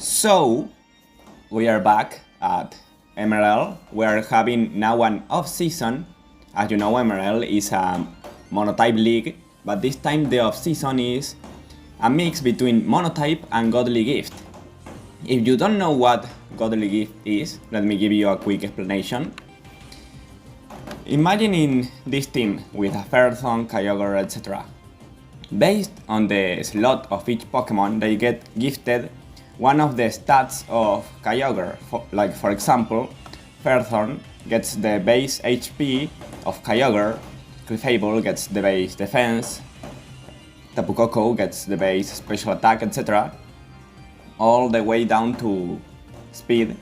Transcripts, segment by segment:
So, we are back at MRL. We are having now an off-season. As you know, MRL is a monotype league, but this time the off-season is a mix between monotype and godly gift. If you don't know what godly gift is, let me give you a quick explanation. Imagine in this team with a Ferrothorn, Kyogre, etc. Based on the slot of each Pokemon, they get gifted one of the stats of Kyogre. For example, Ferrothorn gets the base HP of Kyogre, Clefable gets the base defense, Tapu Koko gets the base special attack, etc. All the way down to speed,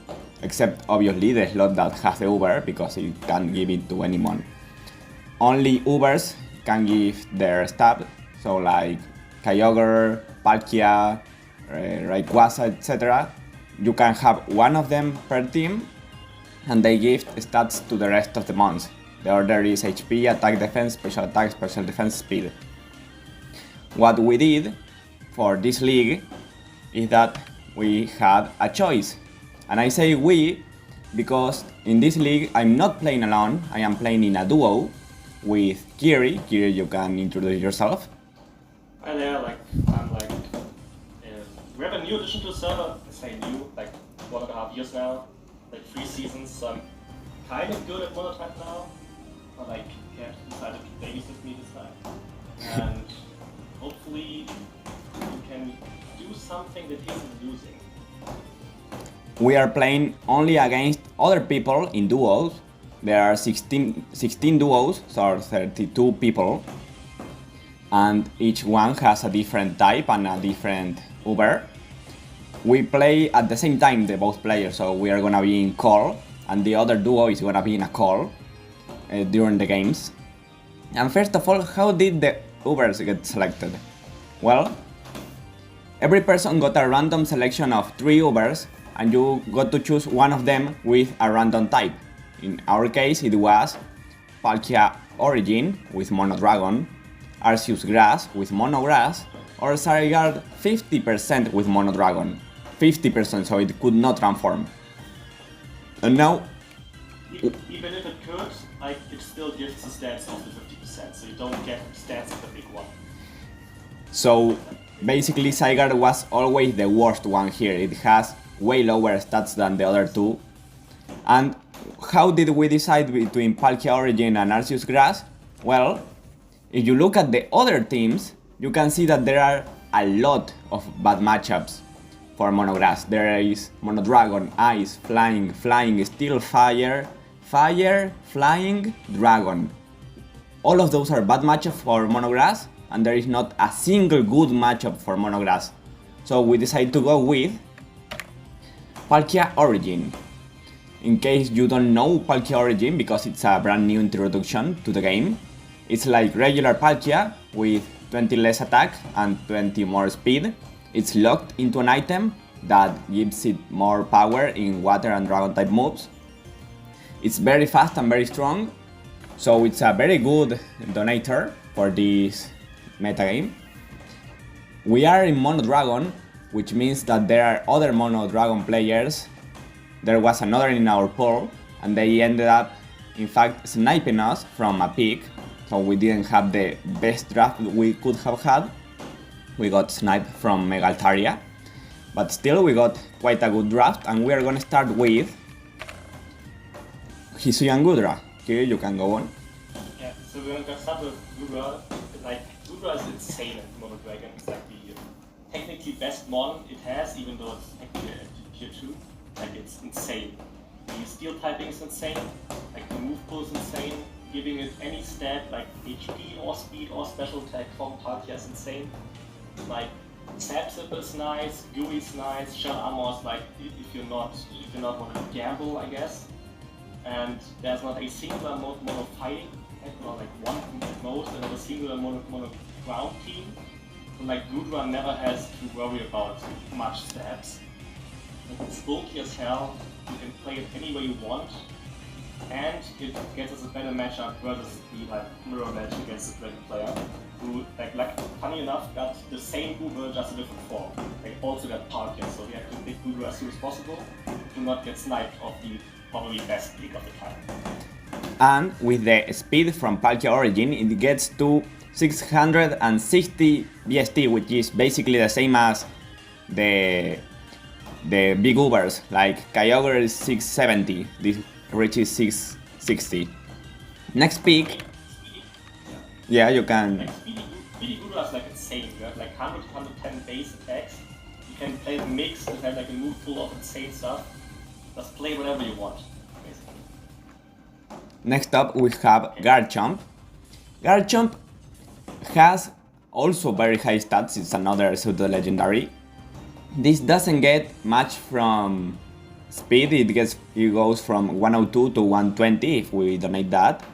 except obviously the slot that has the Uber, because you can't give it to anyone. Only Ubers can give their stat, so like Kyogre, Palkia, Rayquaza, etc. You can have one of them per team, and they give stats to the rest of the mons. The order is HP, attack, defense, special defense, speed. What we did for this league is that we had a choice. And I say we because in this league I'm not playing alone, I am playing in a duo with Kiri. Kiri, you can introduce yourself. Hi there, we have a new addition to the server. I say new, like 1.5 years now, like 3 seasons, so I'm kind of good at Monotype now. But like, Cat decided to babysit me this time. And hopefully you can do something that isn't losing. We are playing only against other people in duos. There are 16 duos, so 32 people. And each one has a different type and a different Uber. We play at the same time, the both players, so we are gonna be in call, and the other duo is gonna be in a call during the games. And first of all, how did the Ubers get selected? Well, every person got a random selection of 3 Ubers, and you got to choose one of them with a random type. In our case, it was Palkia Origin with Mono Dragon, Arceus Grass with Mono Grass, or Zygarde 50% with Mono Dragon. 50%, so it could not transform. And now... Even if it could, like, it still gives the stats of the 50%, so you don't get stats of the big one. So basically Zygarde was always the worst one here. It has way lower stats than the other two. And how did we decide between Palkia Origin and Arceus Grass? Well, if you look at the other teams, you can see that there are a lot of bad matchups for Mono Grass. There is Mono Dragon, Ice, Flying, Steel, Fire, Flying, Dragon. All of those are bad matchups for Mono Grass, and there is not a single good matchup for Mono Grass. So we decided to go with Palkia Origin. In case you don't know Palkia Origin, because it's a brand new introduction to the game, it's like regular Palkia with 20 less attack and 20 more speed. It's locked into an item that gives it more power in water and dragon type moves. It's very fast and very strong, so it's a very good donator for this metagame. We are in Mono Dragon, which means that there are other Mono Dragon players. There was another in our pool, and they ended up, in fact, sniping us from a peak. So we didn't have the best draft we could have had. We got sniped from Mega Altaria, but still we got quite a good draft, and we are gonna start with Hisuian Gudra. Here you can go on. Yeah, so we're gonna start with Gudra. Like, Gudra is insane at Mono Dragon. It's like the technically best mon it has, even though it's technically a tier 2. Like, it's insane. The steel typing is insane, like the move pool is insane. Giving it any stat like HP or speed or special attack from Palkia is insane. Like, Sapsip is nice, Gooey is nice, Shell Armor is like if you're not want to gamble, I guess. And there's not a singular mono fighting, or like one at most, and not a singular mono ground team. So like Gudra never has to worry about much stats. It's bulky as hell, you can play it any way you want. And it gets us a better matchup versus the mirror match against the Dragon player, who, like funny enough, got the same Uber, just a different form. Like, also got Palkia, so he had to pick Gudra as soon as possible to not get sniped off the probably best pick of the time. And with the speed from Palkia Origin, it gets to 660 BST, which is basically the same as the big Ubers. Like Kyogre is 670, this reaches 660. Next pick, yeah, you can. Like Speedy Gudra is like insane. You have like 100, 110 base attacks. You can play the mix and have like a move full of insane stuff. Just play whatever you want, basically. Next up we have Garchomp. Garchomp has also very high stats, it's another pseudo legendary. This doesn't get much from speed, it goes from 102 to 120 if we donate that.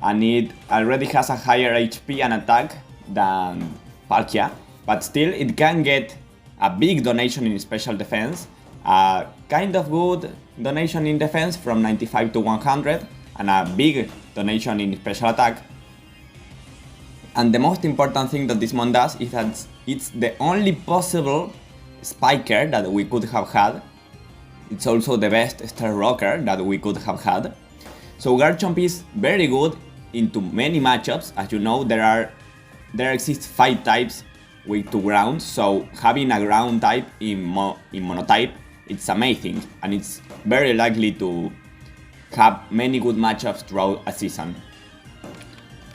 And it already has a higher HP and attack than Palkia, but still it can get a big donation in special defense, a kind of good donation in defense from 95 to 100, and a big donation in special attack. And the most important thing that this mon does is that it's the only possible spiker that we could have had. It's also the best Star Rocker that we could have had. So Garchomp is very good into many matchups. As you know, there exist 5 types with 2 grounds, so having a ground type in Monotype, it's amazing, and it's very likely to have many good matchups throughout a season.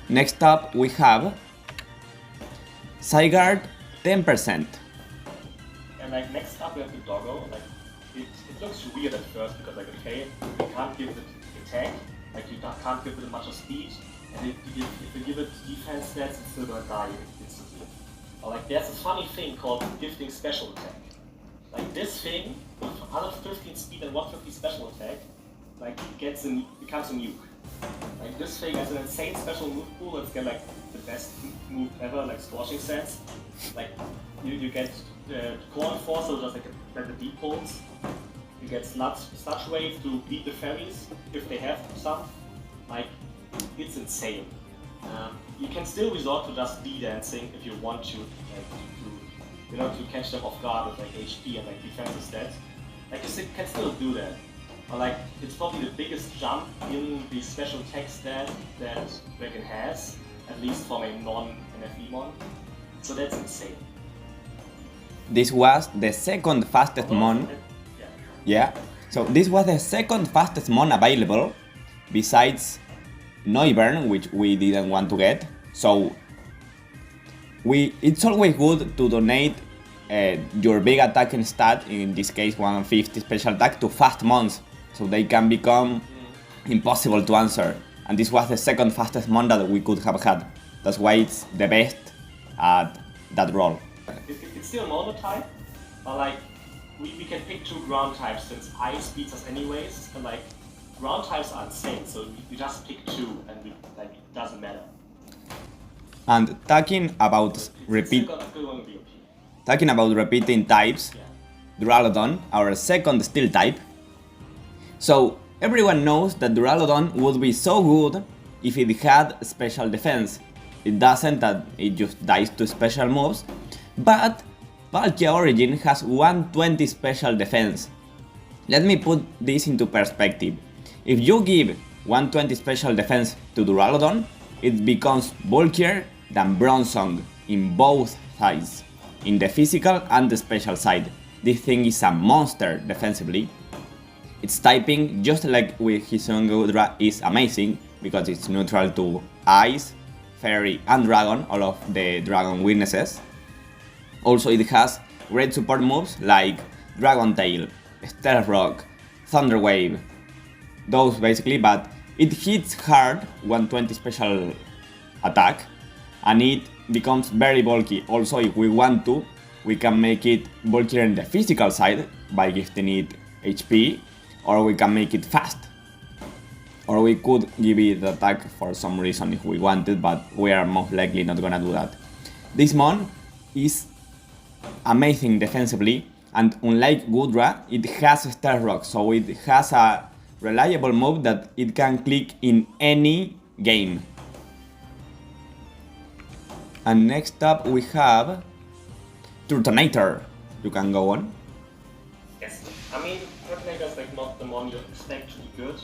Next up we have Zygarde 10%. And like next up we have the Doggo. Like it looks weird at first because like okay, you can't give it attack, like you can't give it much of speed, and if you give it defense stats, it's still gonna die instantly. Or like there's a funny thing called gifting special attack. Like this thing with 115 speed and 150 special attack, like becomes a nuke. Like this thing has an insane special move pool. It's got like the best move ever, like Scorching Sense. Like you get Core Enforcer, just like the deep pulls. You get Sludge Wave to beat the fairies if they have some. Like it's insane. You can still resort to just D-dancing if you want to, like, to catch them off guard with like HP and like defensive stats. Like you can still do that. But like it's probably the biggest jump in the special tech stat that Dragon has, at least from a non-NFE mon. So that's insane. This was the second fastest mon. Yeah. So this was the second fastest mon available, besides Noivern, which we didn't want to get. So it's always good to donate your big attacking stat, in this case 150 special attack, to fast mons, so they can become impossible to answer. And this was the second fastest mon that we could have had. That's why it's the best at that role. It's still Monotype, but like we can pick 2 ground types since Ice beats us anyways, and like ground types are insane, so we just pick 2 and it doesn't matter. And talking about repeating types, Duraludon, our second steel type. So everyone knows that Duraludon would be so good if it had special defense. It doesn't, that it just dies to special moves, but Palkia Origin has 120 special defense. Let me put this into perspective. If you give 120 special defense to Duraludon, it becomes bulkier than Bronzong in both sides, in the physical and the special side. This thing is a monster defensively. Its typing, just like with his own Gudra, is amazing because it's neutral to Ice, Fairy and Dragon, all of the Dragon weaknesses. Also it has great support moves like Dragon Tail, Stealth Rock, Thunder Wave, those basically, but it hits hard 120 special attack, and it becomes very bulky. Also, if we want to, we can make it bulkier in the physical side by gifting it HP, or we can make it fast. Or we could give it attack for some reason if we wanted, but we are most likely not gonna do that. This mon is amazing defensively, and unlike Gudra, it has Stealth Rock, so it has a reliable move that it can click in any game. And next up we have Turtonator. You can go on. Yes. I mean, Terminator is like not the one you expect to be good.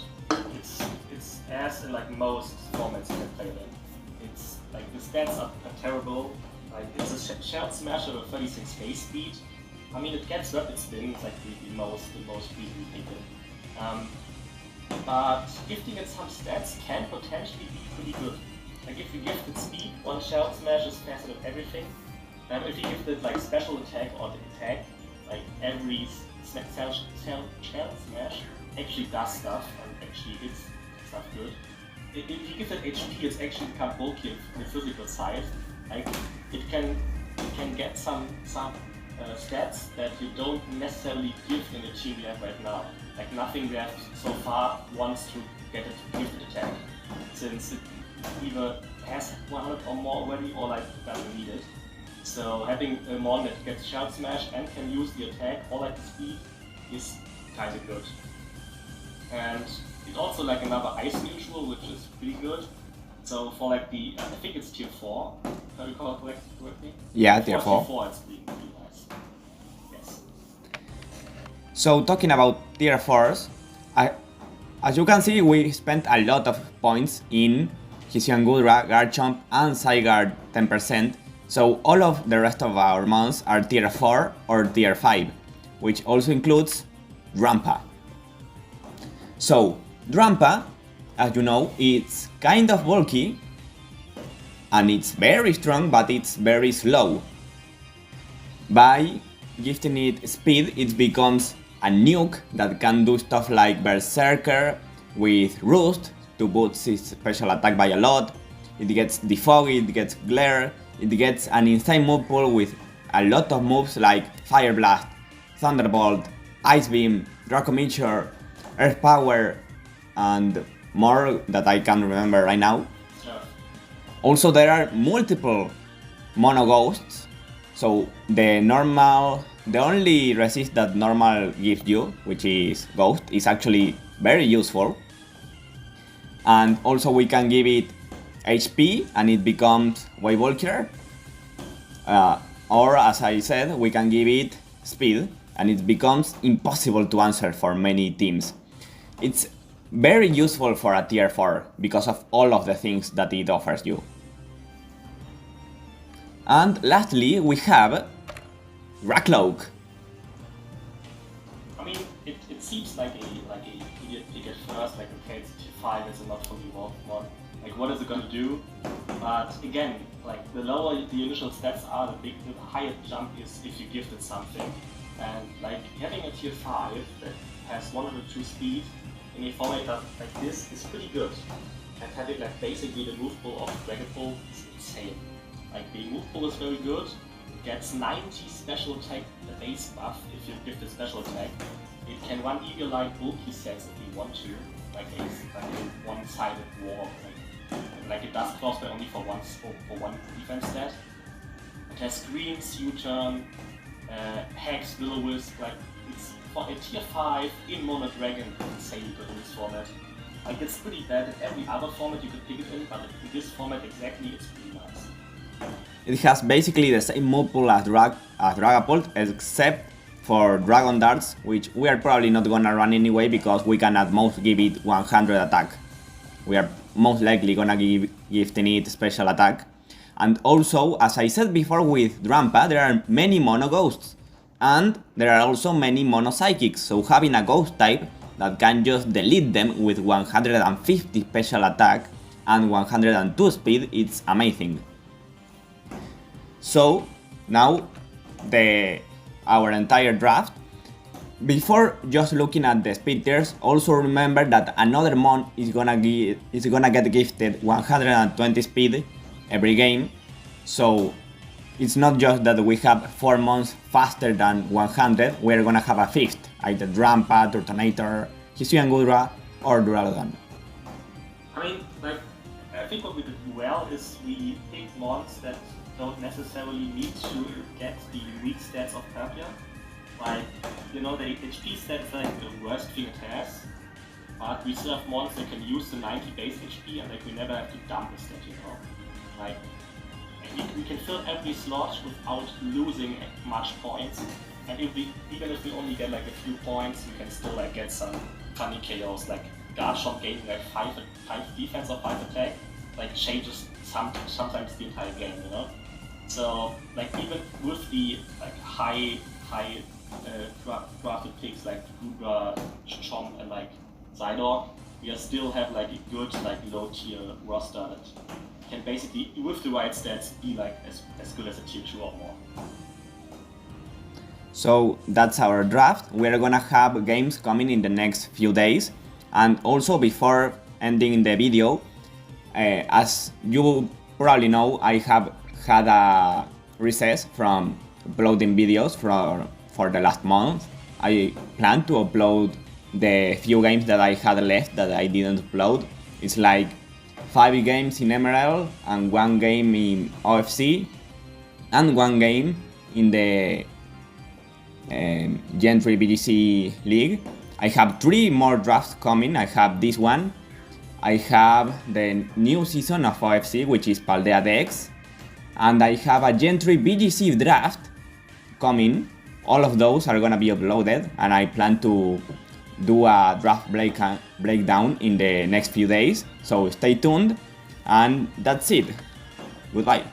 It's as in like most formats you can play it in. It's like the stats are terrible. Like it's a shield smasher with 36 base speed. I mean, it gets rapid spin. It's like the most easily taken. But gifting it some stats can potentially be pretty good. Like if you gift it speed, one shield smash is faster than everything. If you gift it like special attack or the attack, like every shell smash actually does stuff and actually hits stuff good. If you give it HP, it's actually become bulky in the physical side. Like it can get some stats that you don't necessarily give in the team we have right now. Like nothing we have so far wants to get it to gifted attack, since it either has 100 or more already or like doesn't need it. So having a mon that gets Shield Smash and can use the attack or like the speed is kinda good. And it's also like another ice neutral, which is pretty good. So for like the, I think it's tier 4, if I recall correctly? Yeah, tier 4. Tier 4 it's pretty nice. Yes. So talking about tier 4s, as you can see, we spent a lot of points in Hisuian Gudra, Garchomp and Zygarde 10%. So all of the rest of our mons are tier 4 or tier 5, which also includes Drampa. So Drampa, as you know, it's kind of bulky and it's very strong, but it's very slow. By gifting it speed, it becomes a nuke that can do stuff like Berserker with Roost to boost its special attack by a lot. It gets Defog, it gets Glare, it gets an insane move pool with a lot of moves like Fire Blast, Thunderbolt, Ice Beam, Draco Meteor, Earth Power, and more that I can't remember right now. Also, there are multiple Mono Ghosts, so the only resist that normal gives you, which is Ghost, is actually very useful. And also we can give it HP and it becomes way bulkier. Or as I said, we can give it speed and it becomes impossible to answer for many teams. It's very useful for a tier 4 because of all of the things that it offers you. And lastly, we have Rakloak. I mean, it seems like a idiot pick at first, like okay, it's tier 5, it's a not fully evolved mod. Like what is it gonna do? But again, like the lower the initial stats are, the higher the jump is if you gifted something. And like having a tier 5 that has 102 speed in a format like this is pretty good. And having like basically the move pool of Dragon Ball is insane. Like the move pool is very good. It gets 90 special attack base buff if you give the special attack. It can run Eagle-like bulky sets if you want to, like a one-sided war. Like it does crossplay only for one defense stat. It has Screams, U-Turn, Hex, Will-O-Wisp. Like it's for a tier 5 in Mono Dragon, insanely good in this format. Like it's pretty bad in every other format you could pick it in, but in this format exactly, it's pretty nice. It has basically the same move pool as Dragapult, except for Dragon Darts, which we are probably not gonna run anyway because we can at most give it 100 attack. We are most likely gonna give gifting it special attack. And also, as I said before with Drampa, there are many Mono Ghosts. And there are also many Mono Psychics, so having a Ghost type that can just delete them with 150 special attack and 102 speed, it's amazing. So now our entire draft. Before just looking at the speed tiers, also remember that another mon is gonna get gifted 120 speed every game. So it's not just that we have 4 mons faster than 100, we're gonna have a 5th, either Drampa, Turtonator, Hisuian Gudra, or Duraludon. I mean, like, I think what we did well is we picked mons that don't necessarily need to get the weak stats of Perpia. Like, you know, the HP stat is like the worst thing it has, but we still have mons that can use the 90 base HP and like we never have to dump a stat, you know? Like, we can fill every slot without losing much points. And even if we only get like a few points, we can still like get some funny chaos, like Garchomp gaining like 5 defense or 5 attack, like changes sometimes the entire game, you know? So like even with the like high drafted picks like Gugra, Chomp and like Psyduck, we still have like a good like low tier roster that can basically, with the right stats, be like as good as a tier 2 or more. So that's our draft. We're gonna have games coming in the next few days. And also before ending the video, as you probably know, I have had a recess from uploading videos for the last month. I plan to upload the few games that I had left that I didn't upload. It's like 5 games in MRL and 1 game in OFC and 1 game in the Gentry BGC League. I have 3 more drafts coming. I have this one. I have the new season of OFC, which is Paldea Dex. And I have a Gentry BGC draft coming. All of those are gonna be uploaded, and I plan to do a draft breakdown in the next few days. So stay tuned, and that's it. Goodbye.